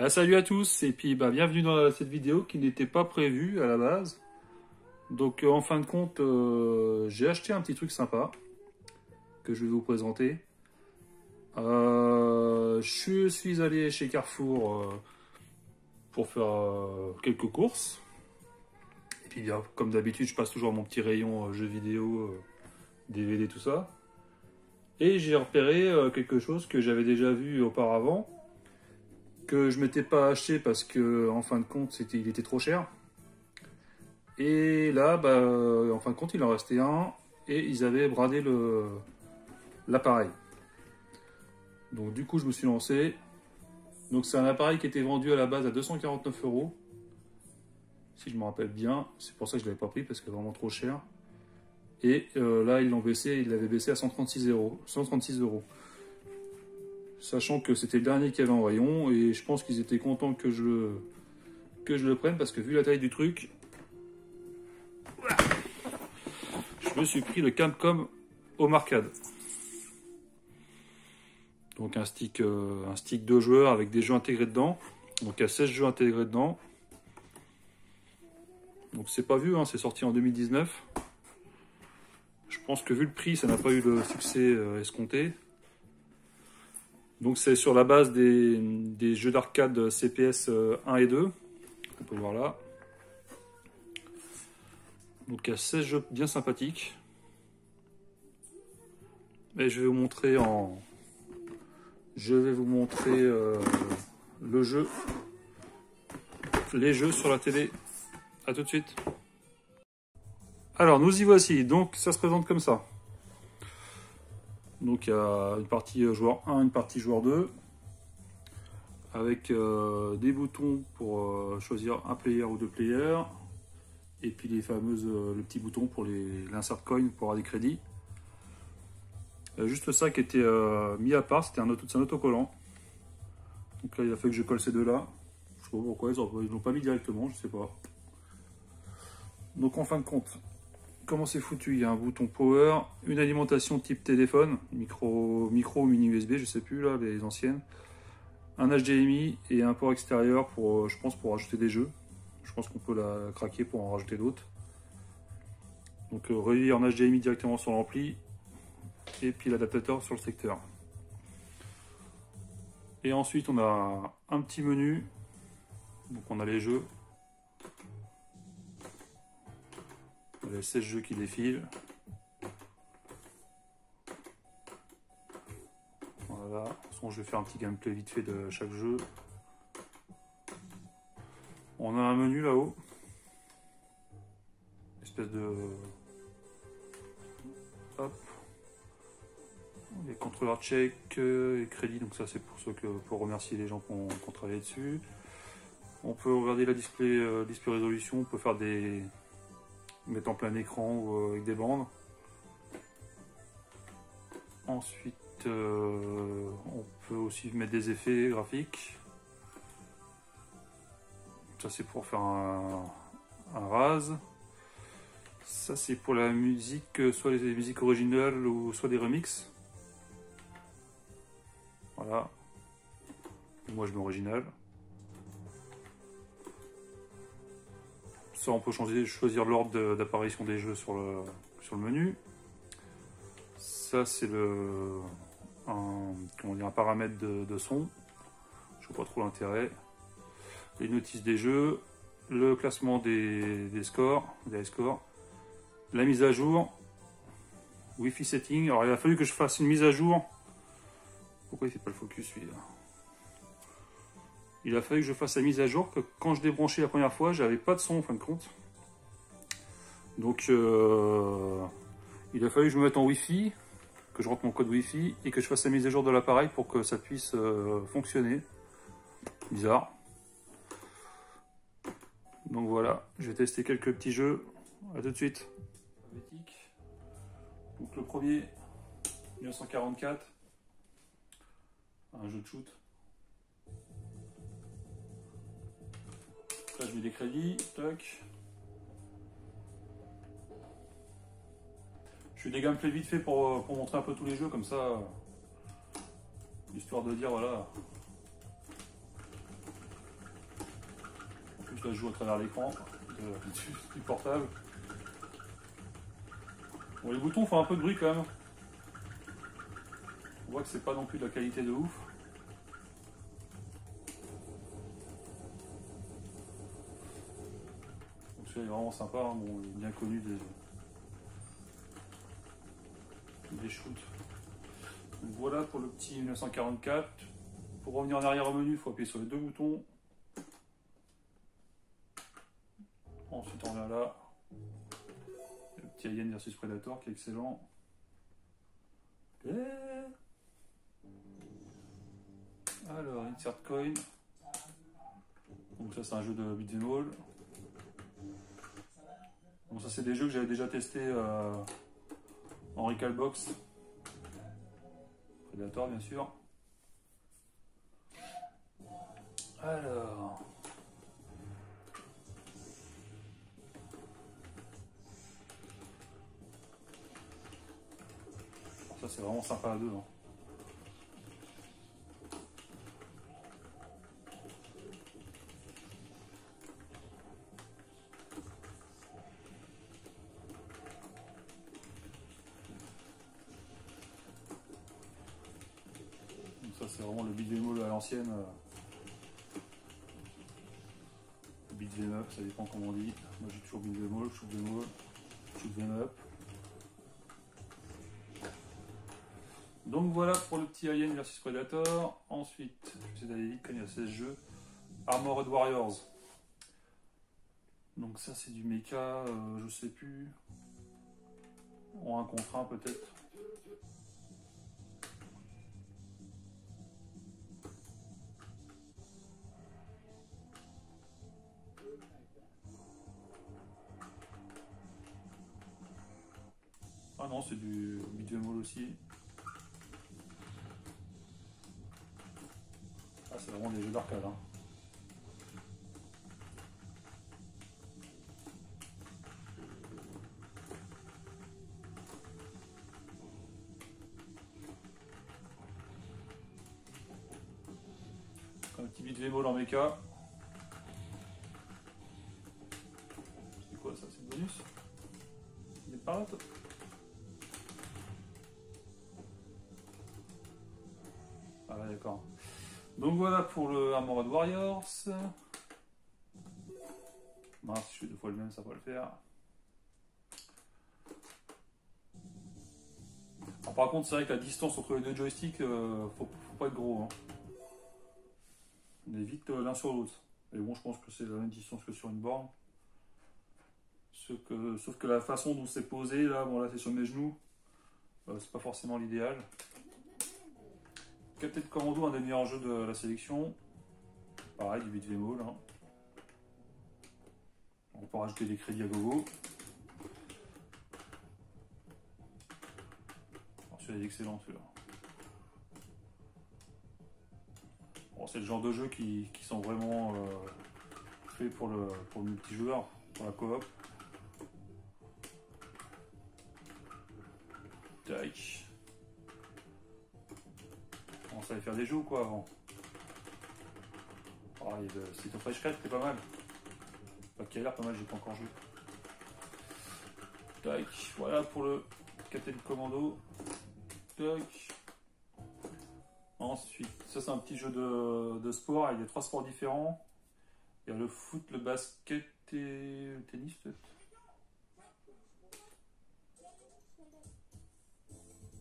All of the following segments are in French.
Salut à tous et puis bienvenue dans cette vidéo qui n'était pas prévue à la base. Donc en fin de compte, j'ai acheté un petit truc sympa que je vais vous présenter. Je suis allé chez Carrefour pour faire quelques courses. Et puis comme d'habitude, je passe toujours à mon petit rayon jeux vidéo, DVD, tout ça. Et j'ai repéré quelque chose que j'avais déjà vu auparavant, que je m'étais pas acheté parce que en fin de compte il était trop cher. Et là, en fin de compte, il en restait un et ils avaient bradé l'appareil. Donc du coup, je me suis lancé. Donc c'est un appareil qui était vendu à la base à 249 €, si je me rappelle bien. C'est pour ça que je l'avais pas pris parce que c'est vraiment trop cher. Et là, ils l'avaient baissé à 136 €. 136 €. Sachant que c'était le dernier qu'il y avait en rayon et je pense qu'ils étaient contents que je le prenne parce que vu la taille du truc, je me suis pris le Capcom Home Arcade. Donc un stick 2 joueurs avec des jeux intégrés dedans. Donc il y a 16 jeux intégrés dedans. Donc c'est pas vieux, hein, c'est sorti en 2019. Je pense que vu le prix, ça n'a pas eu le succès escompté. Donc c'est sur la base des jeux d'arcade CPS 1 et 2. On peut voir là. Donc il y a 16 jeux bien sympathiques. Et je vais vous montrer les jeux sur la télé. A tout de suite. Alors nous y voici. Donc ça se présente comme ça. Donc il y a une partie joueur 1, une partie joueur 2, avec des boutons pour choisir un player ou deux players, et puis le petit bouton pour l'insert coin pour avoir des crédits. Juste ça qui était mis à part, c'est un autocollant. Donc là il a fallu que je colle ces deux là. Je sais pas pourquoi ils l'ont pas mis directement, je sais pas. Donc en fin de compte, comment c'est foutu? Il y a un bouton power, une alimentation type téléphone, micro ou mini USB, je sais plus là, les anciennes. Un HDMI et un port extérieur pour, je pense, pour rajouter des jeux. Je pense qu'on peut la craquer pour en rajouter d'autres. Donc relié en HDMI directement sur l'ampli et puis l'adaptateur sur le secteur. Et ensuite on a un petit menu. Donc on a les jeux. Les 16 jeux qui défilent. Voilà. De toute façon, je vais faire un petit gameplay vite fait de chaque jeu. On a un menu là-haut. Espèce de... Hop. Les contrôleurs check et crédit. Donc ça, c'est pour ceux pour remercier les gens qui ont travaillé dessus. On peut regarder la display résolution. On peut faire mettre en plein écran ou avec des bandes. Ensuite, on peut aussi mettre des effets graphiques. Ça c'est pour faire un RAS. Ça c'est pour la musique, soit les musiques originales ou soit des remixes. Voilà. Moi je mets original. Ça on peut choisir l'ordre d'apparition des jeux sur le menu. Ça c'est un paramètre de son. Je vois pas trop l'intérêt. Les notices des jeux, le classement des scores, des scores, la mise à jour, Wi-Fi setting. Alors il a fallu que je fasse une mise à jour. Pourquoi il fait pas le focus celui-là? Il a fallu que je fasse la mise à jour, que quand je débranchais la première fois, j'avais pas de son en fin de compte. Donc il a fallu que je me mette en Wi-Fi, que je rentre mon code Wi-Fi et que je fasse la mise à jour de l'appareil pour que ça puisse fonctionner. Bizarre. Donc voilà, je vais tester quelques petits jeux. A tout de suite. Donc le premier, 1944, un jeu de shoot. Là je mets des crédits, toc. Je fais des gameplays vite fait pour montrer un peu tous les jeux comme ça, histoire de dire voilà. ça joue à travers l'écran du portable. Bon, les boutons font un peu de bruit quand même. On voit que c'est pas non plus de la qualité de ouf. Donc celui-là est vraiment sympa, hein. Bon, il est bien connu des shoots. Donc voilà pour le petit 1944. Pour revenir en arrière au menu, il faut appuyer sur les deux boutons. Ensuite on vient là. Le petit Alien versus Predator qui est excellent. Alors, insert coin. Donc ça c'est un jeu de beat'em all. Bon, ça c'est des jeux que j'avais déjà testé en Recalbox. Predator bien sûr. Alors. Ça c'est vraiment sympa à deux. Hein. Donc ça c'est vraiment le beat'em all à l'ancienne. Beat'em up, ça dépend comment on dit. Moi j'ai toujours beat'em all, shoot'em up. Donc voilà pour le petit Alien versus Predator. Ensuite, je vais d'aller vite quand il y a 16 jeux. Armored Warriors. Donc ça c'est du mecha, je sais plus. En un contre un peut-être. Ah non, c'est du beat'em all aussi. Ah, c'est vraiment des jeux d'arcade. Hein. Un petit beat'em all en mecha. C'est quoi ça? C'est le bonus? Il est pas là, toi? Ah ouais, d'accord. Donc voilà pour le Armored Warriors. Mince, si je fais deux fois le même, ça va le faire. Alors, par contre, c'est vrai que la distance entre les deux joysticks, faut pas être gros. Hein. On est vite l'un sur l'autre. Mais bon, je pense que c'est la même distance que sur une borne. Sauf que la façon dont c'est posé, là, bon là c'est sur mes genoux, c'est pas forcément l'idéal. Captain Commando, un des meilleurs jeux de la sélection. Pareil, du beat'em all. Hein. On peut rajouter des crédits à gogo. Celui-là est excellent, celui-là. Bon, c'est le genre de jeu qui sont vraiment faits pour le multijoueur, pour la coop. Tac. On savait faire des jeux ou quoi avant? Oh, il y a le Street of Rage 4 qui est pas mal. Pas qui a l'air pas mal, j'ai pas encore joué. Tac, voilà pour le Captain Commando. Tac. Ensuite, ça c'est un petit jeu de sport, il y a 3 sports différents. Il y a le foot, le basket et le tennis peut-être.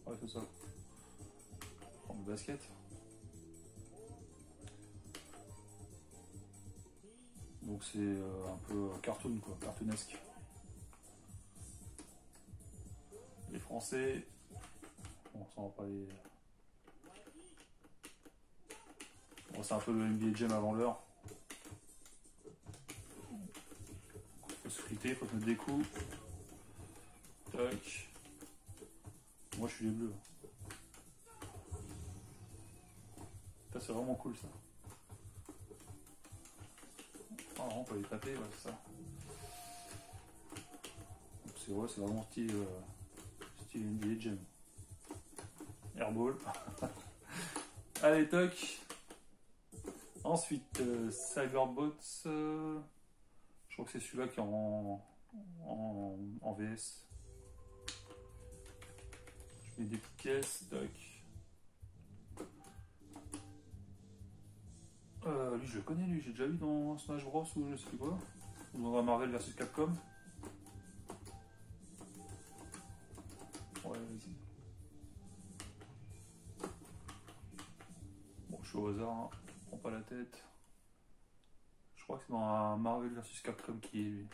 Ouais, c'est ça. On prend le basket. Donc c'est un peu cartoon quoi, cartoonesque. Les Français, bon ça on va pas les... Bon, c'est un peu le NBA Jam avant l'heure. Faut se friter, faut se mettre des coups. Tac. Moi je suis les bleus. Ça c'est vraiment cool ça. Ah non, on peut les taper, ouais, c'est ça. C'est vrai, c'est vraiment style NBA Jam. Airball. Allez, toc. Ensuite, Cyberbots. crois que c'est celui-là qui est en VS. Je mets des pièces, tac. Lui je le connais, lui, j'ai déjà vu dans Smash Bros ou je sais plus quoi. Ou dans Marvel vs Capcom. Ouais, vas-y. Bon, je suis au hasard, hein. Prends pas la tête. Je crois que c'est dans un Marvel vs Capcom qui est lui.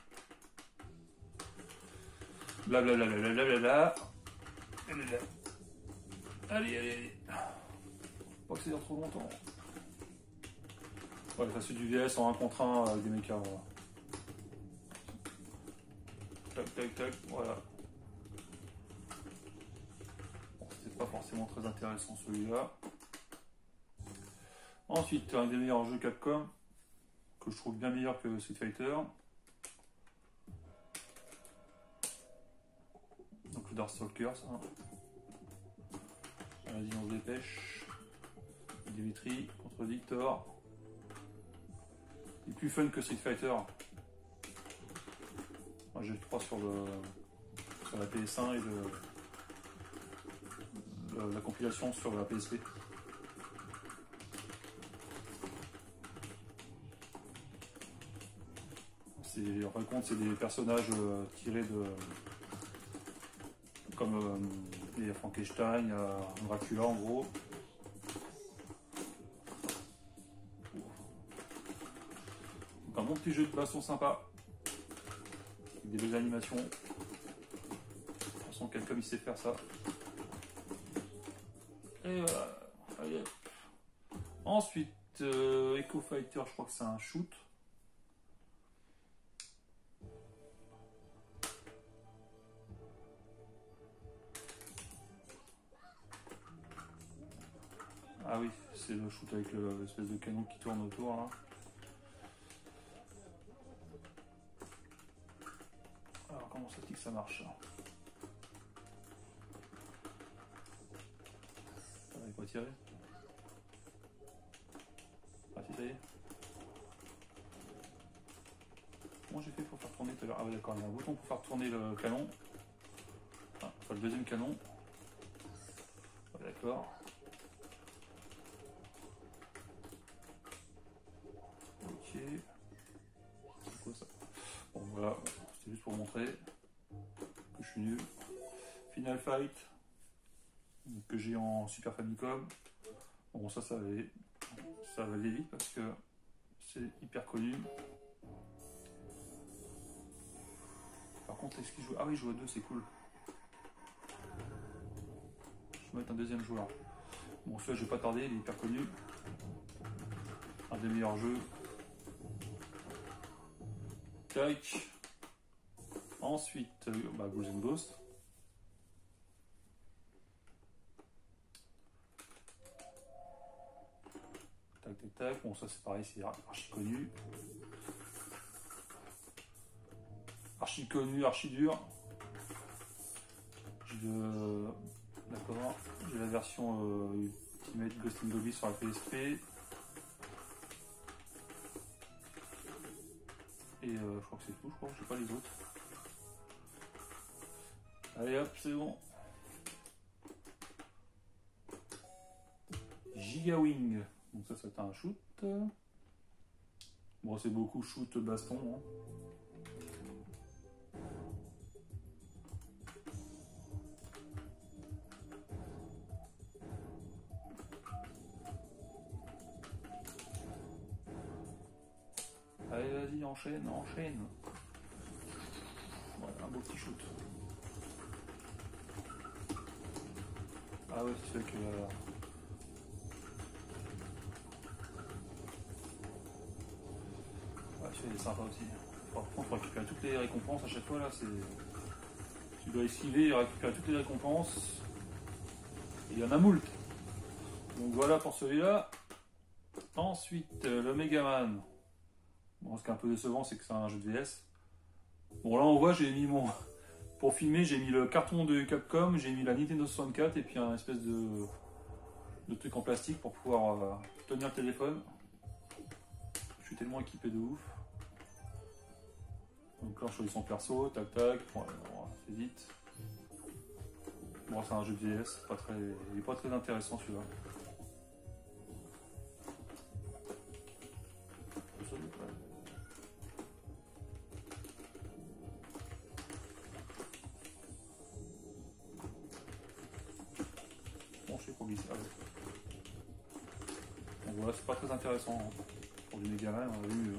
Blablabla. Allez, allez. Pas que ça dure trop longtemps. Ouais, ça c'est du VS en 1 contre 1 avec des mechas, voilà. Tac, tac, tac, voilà. Bon, c'était pas forcément très intéressant celui-là. Ensuite, un des meilleurs jeux Capcom, que je trouve bien meilleur que Street Fighter. Donc le Darkstalkers, ça. Vas-y, on se dépêche. Dimitri contre Victor. Il est plus fun que Street Fighter. Moi j'ai le 3 sur la PS1 et la compilation sur la PSP. En fin de compte, c'est des personnages tirés de. Comme il y a Frankenstein, il y a Dracula en gros. Donc un bon petit jeu de baston sympa. Avec des belles animations. De toute façon, quelqu'un il sait faire ça. Et voilà. Allez. Ensuite, Echo Fighter, je crois que c'est un shoot. Ah oui, c'est le shoot avec l'espèce de canon qui tourne autour là. Alors comment ça dit que ça marche? Il faut tirer. Ah si, ça y est. Comment j'ai fait pour faire tourner tout à l'heure? Ah ouais d'accord, il y a un bouton pour faire tourner le canon. Ah, enfin le deuxième canon. Ouais, d'accord. Ok. C'est quoi ça? Bon voilà, c'était juste pour montrer que je suis nul. Final Fight, que j'ai en Super Famicom. Bon ça va aller vite parce que c'est hyper connu. Par contre, est-ce qu'il joue? Ah oui, il joue à 2, c'est cool. Je vais mettre un deuxième joueur. Bon, celui-là, je vais pas tarder, il est hyper connu. Un des meilleurs jeux. Tac. Ensuite, Ghouls and Ghosts. Tac, tac, tac. Bon, ça c'est pareil, c'est archi connu. Archi connu, archi dur. D'accord. J'ai la version Ultimate Ghost and Goblins sur la PSP. Et je crois que c'est tout, je crois. Je sais pas les autres. Allez hop, c'est bon. Giga Wing. Donc ça c'est un shoot. Bon, c'est beaucoup shoot baston. Hein. Allez, vas-y, enchaîne, enchaîne. Voilà, un beau petit shoot. Ah ouais, c'est celui que... celui-là est sympa aussi. Par contre, faut récupérer toutes les récompenses à chaque fois là, c'est... Tu dois esquiver et récupérer toutes les récompenses. Et il y en a moult. Donc voilà pour celui-là. Ensuite, le Megaman. Bon, ce qui est un peu décevant, c'est que c'est un jeu de VS. Bon, là on voit, j'ai mis mon... Pour filmer, j'ai mis le carton de Capcom, j'ai mis la Nintendo 64 et puis un espèce de truc en plastique pour pouvoir tenir le téléphone. Je suis tellement équipé de ouf. Donc là on choisit son perso, tac tac, bon, alors, c'est vite. Bon c'est un jeu de vieillesse, il est pas très intéressant celui-là. Bon je sais pour glisser. Donc voilà, c'est pas très intéressant hein. Pour du Mega Man, on a vu.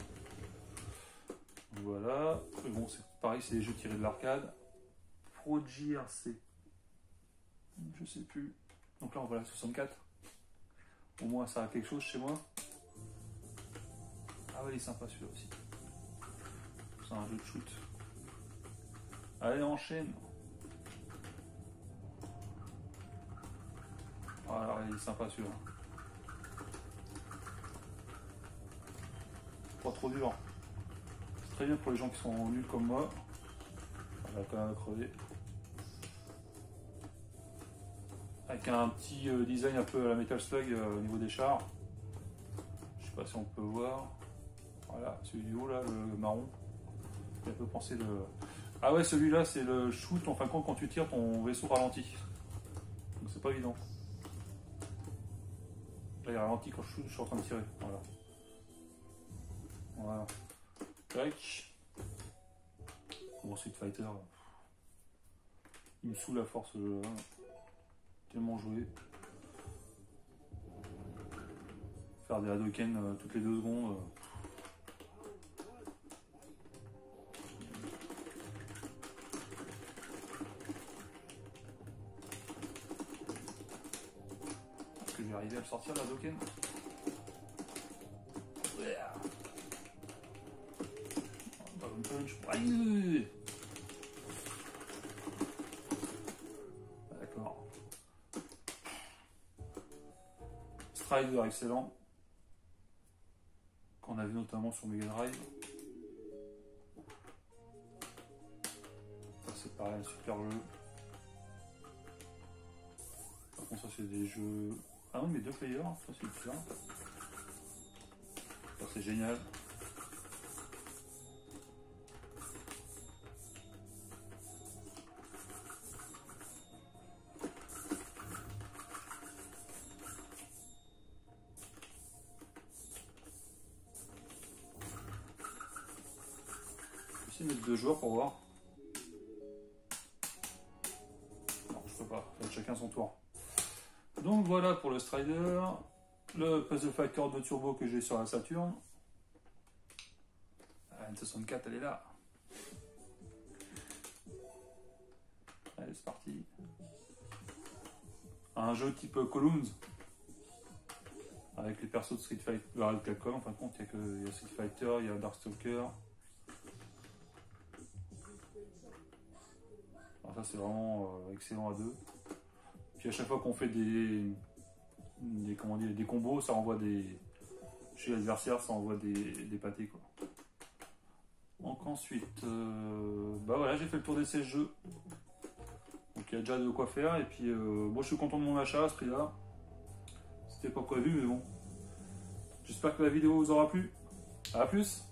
Voilà, mais bon c'est pareil, c'est des jeux tirés de l'arcade. Pro JRC. Je sais plus. Donc là on voit la 64. Au moins ça a quelque chose chez moi. Ah ouais, il est sympa celui-là aussi. C'est un jeu de shoot. Allez, on enchaîne. Voilà, il est sympa celui-là. Pas trop dur. C'est très bien pour les gens qui sont nuls comme moi. On va quand même crever. Avec un petit design un peu à la Metal Slug au niveau des chars. Je sais pas si on peut voir. Voilà, celui du haut là, le marron. Il a un peu pensé le. Ah ouais, celui-là c'est le shoot, en fin de compte quand tu tires ton vaisseau ralentit. Donc c'est pas évident. Là il ralentit quand je suis en train de tirer. Voilà. Voilà. Tac. Bon, Street Fighter. Il me saoule à force ce jeu-là. Tellement joué. Faire des Hadoken toutes les 2 secondes. Est-ce que je vais arriver à le sortir, l'Hadoken? Dragon Punch. Aïe! D'accord. Strider excellent. Qu'on a vu notamment sur Mega Drive. Ça c'est pareil, un super jeu. Par contre ça c'est des jeux. Ah non mais 2 players, ça c'est super. Ça c'est génial. Essayer de mettre 2 joueurs pour voir. Non, je peux pas, ça va être chacun son tour. Donc voilà pour le Strider, le Puzzle Fighter de Turbo que j'ai sur la Saturn. La N64 elle est là. Allez c'est parti. Un jeu type Columns. Avec les persos de Street Fighter, de Capcom, en fin de compte il y a Street Fighter, il y a Darkstalker. Alors ça c'est vraiment excellent à 2. Puis à chaque fois qu'on fait des combos, ça envoie chez l'adversaire, ça envoie des pâtés quoi. Donc ensuite, bah voilà, j'ai fait le tour des 16 jeux. Donc il y a déjà de quoi faire. Et puis moi je suis content de mon achat à ce prix-là. C'était pas prévu mais bon. J'espère que la vidéo vous aura plu. A plus.